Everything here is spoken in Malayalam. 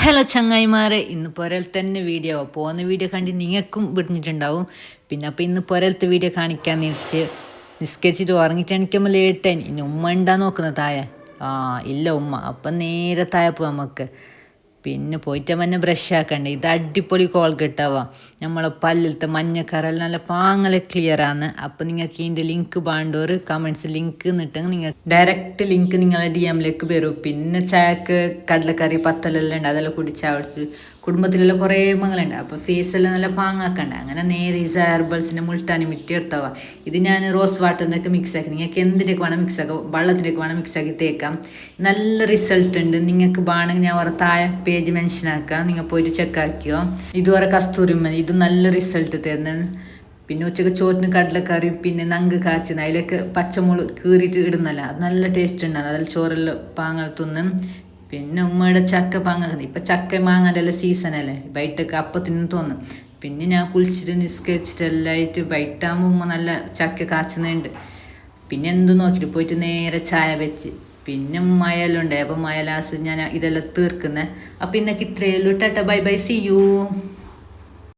ഹലോ ചങ്ങായിമാരെ, ഇന്ന് പുരൽ തന്നെ വീഡിയോ പോകുന്ന വീഡിയോ കണ്ടി നിങ്ങൾക്കും വിടിഞ്ഞിട്ടുണ്ടാവും. പിന്നെ അപ്പോൾ ഇന്ന് പുരലത്തെ വീഡിയോ കാണിക്കാന്ന് വെച്ച് നിസ്കരിച്ചിട്ട് ഉറങ്ങിയിട്ട് എനിക്കുമ്പോൾ ലേട്ടായി. ഇനി ഉമ്മ ഉണ്ടാ നോക്കുന്ന തായ. ഇല്ല ഉമ്മ. അപ്പം നേരെ തായ പോവാം നമുക്ക്. പിന്നെ പോയിട്ട് മഞ്ഞ ബ്രഷ് ആക്കണ്ടേ. ഇത് അടിപൊളി കോൾഗേട്ടാവാ. നമ്മളെ പല്ലിലത്തെ മഞ്ഞക്കറെല്ലാം നല്ല പാങ്ങലെ ക്ലിയറാണ്. അപ്പം നിങ്ങൾക്ക് ഇതിൻ്റെ ലിങ്ക് വേണ്ടവർ കമൻറ്റ്സ് ലിങ്ക് എന്നിട്ടെങ്കിൽ നിങ്ങൾ ഡയറക്റ്റ് ലിങ്ക് നിങ്ങളെ DM-ലേക്ക് വരും. പിന്നെ ചായക്ക് കടലക്കറി പത്തലെല്ലാം ഉണ്ട്, അതെല്ലാം കുടിച്ചാൽ കുടിച്ച് കുടുംബത്തിലെല്ലാം കുറേ മകളുണ്ട്. അപ്പോൾ ഫേസെല്ലാം നല്ല പാങ്ങാക്കണ്ടേ. അങ്ങനെ നേരെ ഈസ ഹെർബൽസിൻ്റെ മുൾട്ടാനി മിട്ടി എടുത്തവ. ഇത് ഞാൻ റോസ് വാട്ടറിനൊക്കെ മിക്സ് ആക്കി, നിങ്ങൾക്ക് എന്തിൻ്റെയൊക്കെ വേണം മിക്സ് ആക്കാം, വെള്ളത്തിൻ്റെയൊക്കെ വേണം മിക്സ് ആക്കി തേക്കാം. നല്ല റിസൾട്ട് ഉണ്ട്. നിങ്ങൾക്ക് വേണമെങ്കിൽ ഞാൻ ഒരു താഴെ പേജ് മെൻഷൻ ആക്കാം, നിങ്ങൾ പോയിട്ട് ചെക്ക് ആക്കിയോ. ഇതുവരെ കസ്തൂരിമ ഇത് നല്ല റിസൾട്ട് തരുന്നത്. പിന്നെ ഉച്ചക്ക് ചോറ്റിന് കടലക്കറിയും പിന്നെ നങ്ക് കാച്ചുന്ന അതിലേക്ക് പച്ചമുളക് കീറിയിട്ട് ഇടുന്നല്ല, അത് നല്ല ടേസ്റ്റ് ഉണ്ടാകും. അതിൽ ചോറെല്ലാം പാങ്ങൽ തിന്നും. പിന്നെ ഉമ്മയുടെ ചക്ക പാങ്ങുന്നത്, ഇപ്പം ചക്ക മാങ്ങൻ്റെ എല്ലാം സീസണല്ലേ, ബൈറ്റൊക്കെ അപ്പത്തിന് തോന്നും. പിന്നെ ഞാൻ കുളിച്ചിട്ട് നിസ്കരിച്ചിട്ട് എല്ലാം ആയിട്ട് ബൈറ്റാകുമ്പോൾ ഉമ്മ നല്ല ചക്ക കാച്ചുന്നുണ്ട്. പിന്നെ എന്ത് നോക്കിയിട്ട് പോയിട്ട് നേരെ ചായ വെച്ച്. പിന്നെ മയെല്ലാം ഉണ്ടായി, അപ്പം മയ ലാസ്റ്റ് ഞാൻ ഇതെല്ലാം തീർക്കുന്നത്. അപ്പം ഇന്നൊക്കെ ഇത്രയേ ഉള്ളൂ. Tata bye bye, see U.